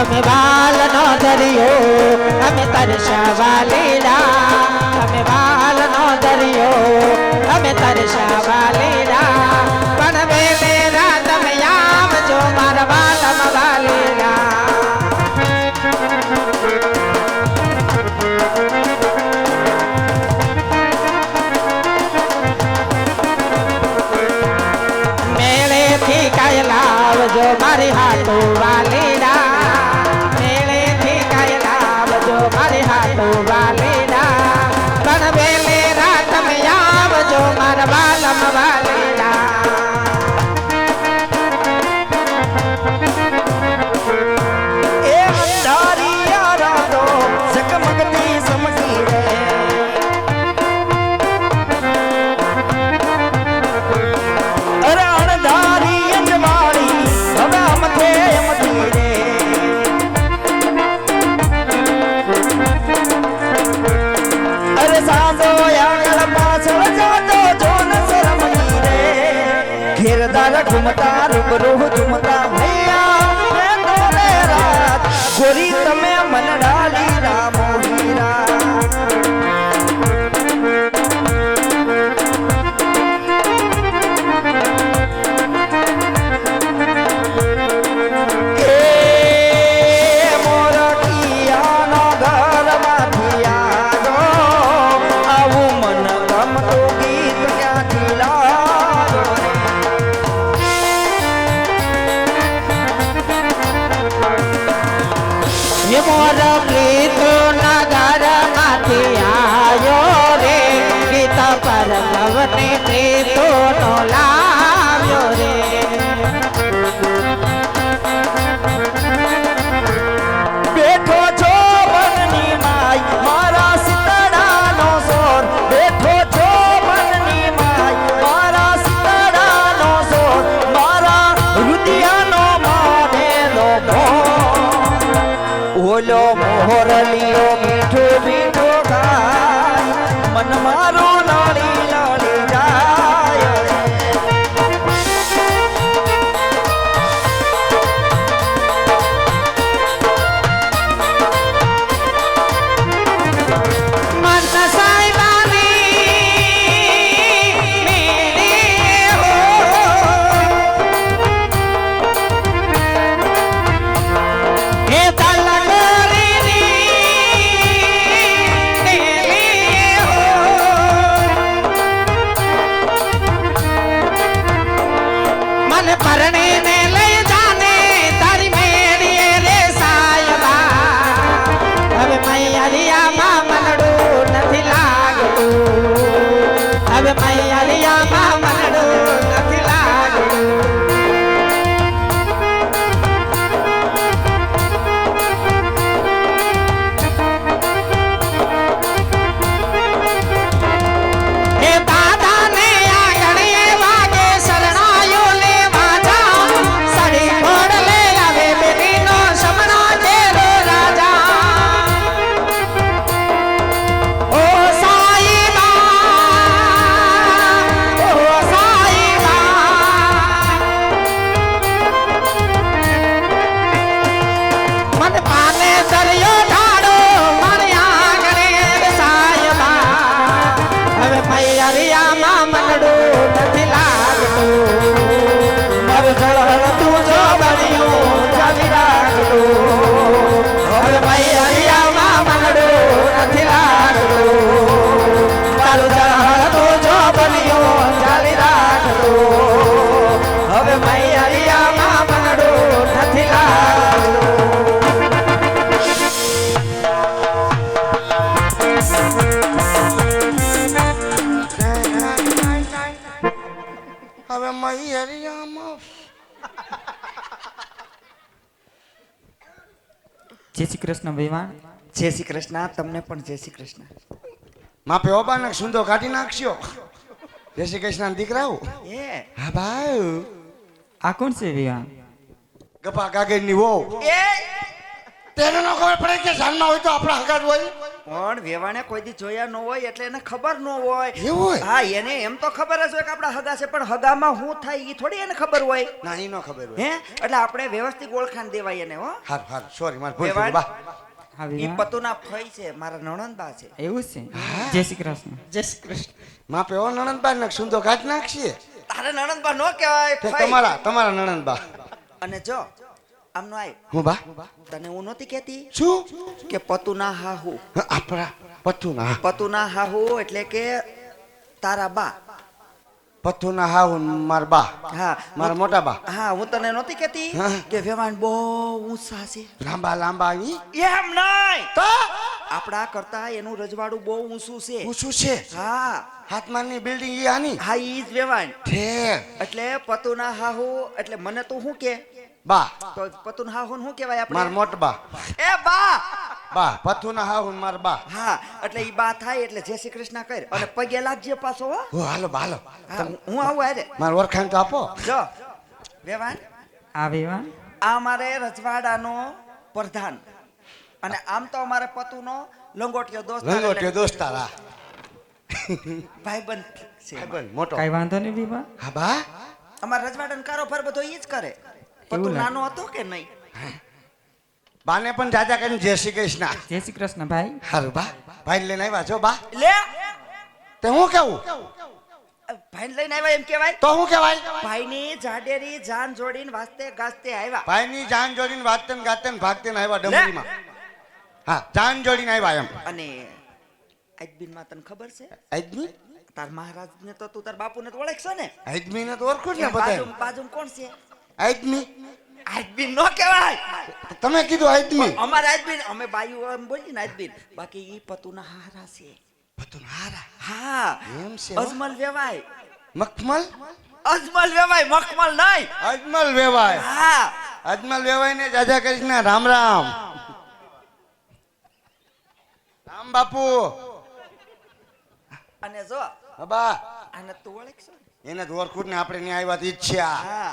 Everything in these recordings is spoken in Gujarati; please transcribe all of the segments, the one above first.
અમે વાલ નો દરિયો અમે તરસાવા લીલા અમે વાલ નો દરિયો અમે તરસાવા લીલા પણ બે મેરા તમે આવજો મારા વાલમ વાલીલા મેળેથી કાય લાવજો મારી હાટુ વાલીલા મેળેથી કાય લાવજો મારી હાટુ વાલીલા પણ બે મેરા તમે આવજો મારા વાલમ વાલીલા घूमता रूबरू झूमता रात गोरी तमे मन डाली रामो हीरा मोर गीत नगर माथी आयो रे गीत पर भवने प्रीतो नो लाव्यो रे बैठो छो बननी माई मारा सितड़ा नो सोर बैठो छो बननी माई मारा सितड़ा नो सोर मारा रुदिया नो मारे लो ओलो मोहरलियो मीठो मीठो गाय मन मारो लाली लाली जाय मन साईबानी मेरे हो हे परने ने ले जाने तारी मेरी रे सायबा अब मैया मां मनडू नथी लागतू अब मैया मां मनडू नथी लागतू जय श्री कृष्ण विवान जय श्री कृष्ण तमने पण जय श्री कृष्ण मापे ओबाना सुंदो काटी नाखशो जय श्री कृष्ण दीकराओ ए हां भाई आ कौन से विवान गपा कागे नी वो ए तेरे नो खबर पड़े के जानमा होय तो आपड़ा हगाज होय પણ વેવાણે કોઈ દી જોયા ન હોય એટલે એને ખબર ન હોય. એવું હોય? હા, એને એમ તો ખબર જ હોય કે આપણા હગા છે, પણ હગામાં શું થાય એ થોડી એને ખબર હોય. ના ઈ નો ખબર હોય. હે એટલે આપણે વ્યવસ્થિત ઓળખાણ દેવાય એને. હો હાર હાર સોરી માર ભૂલ થઈ વેવાણ, ગઈ બા. હા ઈ વિવાન પતુના ફઈ છે, મારા નણંદબા છે. એવું છે જય શ્રી કૃષ્ણ જય શ્રી કૃષ્ણ. માં પેવો નણંદબા ને સુંદો કાઢ નાખીએ. તારે નણંદબા નો કહેવાય, તે ફઈ. તમારા નણંદબા. અને જો આમનો આય હું બા તને હું નહોતી કહેતી શું કે પતુના હાહુ. આપણા પતુના પતુના હાહુ એટલે કે તારા બા. પતુના હાઉ માર બા. હા, મારા મોટા બા. હા, હું તને નહોતી કહેતી હા. કે વેવાણ બહુ ઊંચા છે. લાંબા લાંબા ઈ એમ નહીં, તો આપણા કરતા એનું રજવાડું બહુ ઊંચું છે. પૂછું છે હા હાથમાની બિલ્ડિંગ ઈ આની હા, ઈ જ વેવાણ. ઠેર એટલે પતુના હાહુ એટલે મને તું શું કે બા તો પતુના હાહુ શું કહેવાય માર આપણે? મોટ બા. એ બા. બા પતુના હાઉ માર બા. હા, એટલે ઈ બા થાય એટલે જય શ્રી કૃષ્ણ કર અને પગે લાગજે પાછો. હો ઓ હાલો બા હાલો હા, હું આવું હારે. માર ઓળખાણ તો આપો. જો વેવાણ, હા વિવાન આ મારે રજવાડાનો પ્રધાન અને આમ તો અમારે પતુનો લંગોટિયો દોસ્ત રંગોટીયો દોસ્તારા ભાઈબંધ છે. ભાઈબંધ મોટો. કઈ વાંધો નહીં વિવાન હા બા અમારા રજવાડાનો કારોબાર બધો ઈ જ કરે. પતુ લાગે. નાનો હતો કે નહીં? બાને પણ જાજા કરીને જય શ્રી કૃષ્ણ. જય શ્રી કૃષ્ણ ભાઈ હારું બા ભાઈ લઈને આવ્યા છો બા. લે તે હું કેવું ભાઈ લઈને આવ્યા એમ કેવાય? તો હું કહેવાય ભાઈની જાડેરી જાન જોડીને વાસ્તે ગાસ્તે આવ્યા. ભાઈની જાન જોડીને વાતન ગાતન ભાગતન આવ્યા ડમરીમાં. હા જાન જોડીને આવ્યા એમ. અને આજબીનમાં તને ખબર છે આજમી તાર મહારાજને તો તું તાર બાપુને તો ઓળખશો ને? આજમી ને તો ઓળખું જ ને બાજુ બધા. બાજુ કોણ છે? આજમી આજબીન નો કહેવાય. તમે કીધું આજમી. અમારે આજબીન અમે બાયુ એમ બોલી ને આજબીન, બાકી ઈ પતુના હારા છે. પતુના હારા હા, એમ છે હો. અજમલ વેવાય. મખમલ અજમલ વેવાય, મખમલ નહીં. અજમલ વેવાય. હા, અજમલ વેવાય ને જાજા કૃષ્ણ રામ રામ. રામ બાપુ. અને જો બા આને તું ઓળખશો ને? એને તો ઓળખું જ ને આપણે ત્યાં આવ્યા તો ઈચ્છા હા,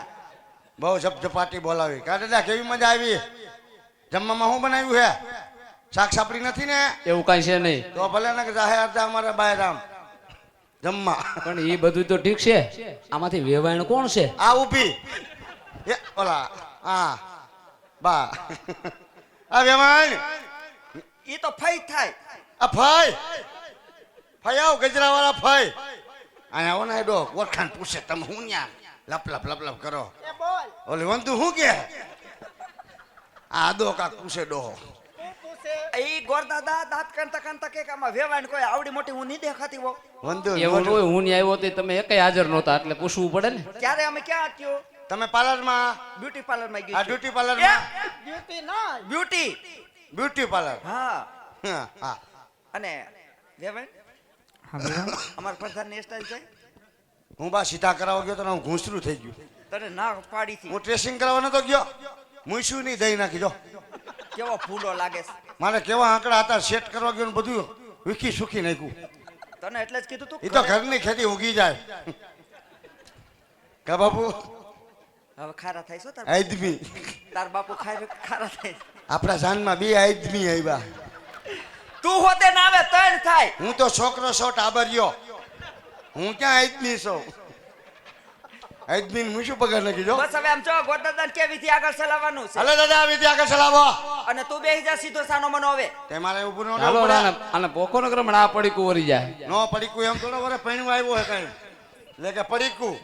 બહુ ઝપઝપાટી બોલાવી કા દાદા કેવી મજા આવી જમવામાં શું બનાવ્યું હે શાક સાપડી નથી ને એવું કઈ છે નહીં, તો ભલે ને કે જાહે અડધા અમારા બાય રામ જમવા પણ એ બધું તો ઠીક છે. આમાંથી વેવાણ કોણ છે? આ ઊભી એ ઓલા હા બા આ વેવાણ ઈ તો ફઈ થાય. આ ફાઈ ફાઈ આવ ગજરા વાળા ફાઈ અહીંયા આવો ને ડો ઓળખાણ પૂછે તમે હું ન્યા લપ લપ લપ લપ કરો ઓલી વંતુ શું કે આ દો કાક પૂછે ડોહો ઈ ગોરદાદા દાંત કાંતા કાંતા કે આમાં વેવાણ કોઈ આવડી મોટી હું નહીં દેખાતી હો. વંતુ એવું હોય હું નહીં આવ્યો તો તમે એકેય હાજર નહોતા એટલે પૂછવું પડે ને. ક્યારે અમે ક્યાં થયો? તમે પાર્લરમાં બ્યુટી પાર્લર માં આ ગઈ. બ્યુટી પાર્લરમાં બ્યુટી. બ્યુટી પાર્લર હા, હા હા અને વેવાણ હા વિવાન અમાર પ્રધાનની હેરસ્ટાઈલ છે. હું બા સીધા કરાવવા ગયો તો હું ઘૂંસરું થઈ ગયું તને ના પાડી થી હું ટ્રેસિંગ કરાવવા નતો ગયો મૂછું નહીં દઈ નાખી જો કેવો ફૂલો લાગે છે. મારે કેવા આંકડા હતા સેટ કરવા ગયો ને બધું વીખી સુખી નાખ્યું તને એટલે જ કીધું તું એ તો ઘરની ખેતી ઉગી જાય કા બાપુ હવે ખારા થાય છો તાર આદમી તાર બાપુ ખારા થાય. આપણા જાનમાં બે આદમી આવ્યા તું હોતે ના આવે તણ થાય. હું તો છોકરો છો ટાબરિયો હું ક્યાં આદમી છું આદમી હું શું પગાર નાખી જો બસ હવે આમ જો ગોરદાદાને કે વિધિ આગળ ચલાવવાનું છે. હલો દાદા વિધિ આગળ ચલાવો અને તું બેહી જા સીધો સાનો મનો હવે. તે મારે ઊભું ન હાલો રહેવું પડે. આને પોકો ન ક્રમ આ પડીકું વળી જાય. નો પડીકું એમ થોડો વરે પૈણું આવ્યો હે કઈ એટલે કે પડીકું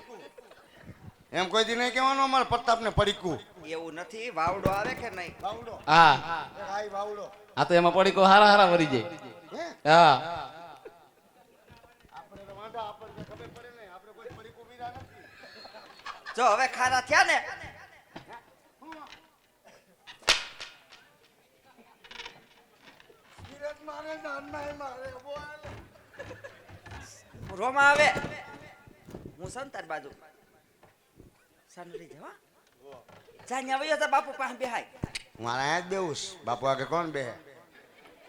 એમ કોઈ દી નહીં કહેવાનું અમારે પ્રતાપને પડીકું એવું નથી. વાવડો આવે કે નહીં? વાવડો હા હાય વાવડો આ તો એમાં પડીકો હારા હારા વળી જાય. હે હા આપણે તો વાંધા આપણને ખબર પડે ને આપણે કોઈ પડીકું બીજા નથી જો હવે ખારા થયા ને ધીરજ મારે નાના મારે બોલ રોમાં આવે હું સંતાર બાજુ સાનરી જવા જાન્યા વયો જા બાપુ પાસે બેહાય. મારા આજ બેઉસ બાપુ આગળ કોણ બે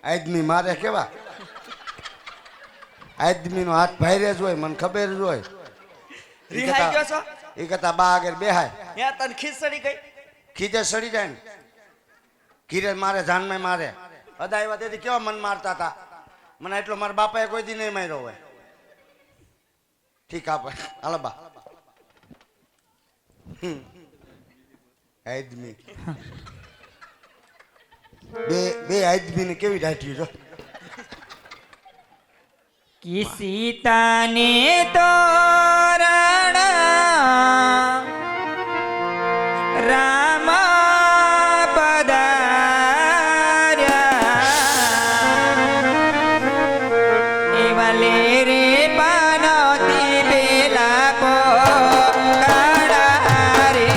આદમી મારે કેવા આદમી નો હાથ ભાઈરે જ હોય મને ખબર જ હોય રિહાઈ ગયો છો? એ કરતા બા આગળ બેહાય હે તને ખીચડી ગઈ? ખીજે સડી જાય ને ખીરે મારે જાનમાં મારે અદા આવ્યા તેથી કેવા મન મારતા હતા મને એટલો મારા બાપાએ કોઈ દી નહીં માર્યો હોય. ઠીક આપે હાલો બા. આદમી બે આદમી ને કેવી દાઢી જો. કિસી તાને તોરણ રામ પધાર્યા એવા લે રે પાનોતી પેલા કો કાળા રે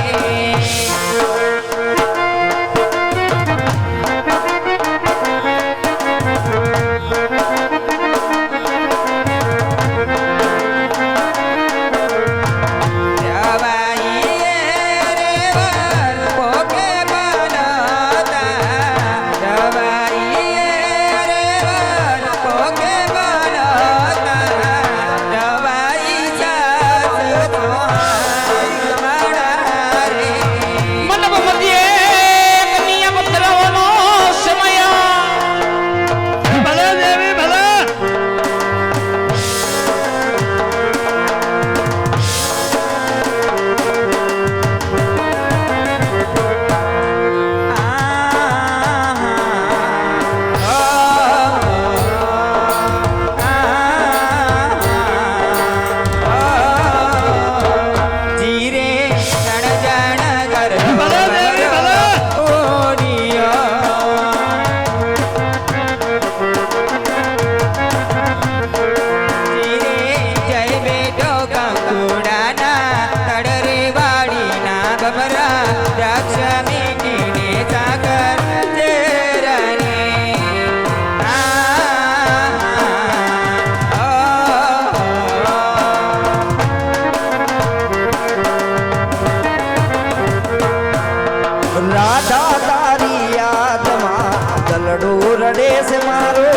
રાધા તારી યાદમાં દલડો રડે છે મારો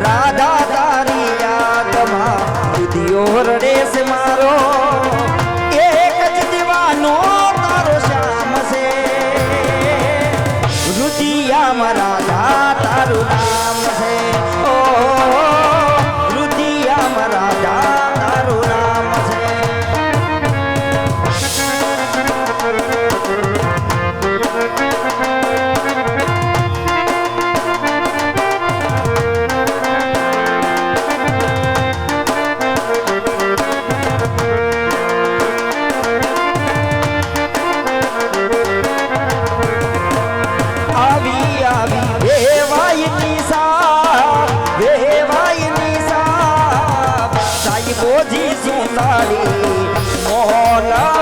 રાધા તારી યાદમાં વિધિયો રડે છે મારો એક જ દીવાનો તારો શ્યામ છે રુદિયામાં રાધા તારું નામ છે ઓ રુદિયામાં રાધા તારું નામ છે બોજી સુંદરી મોલા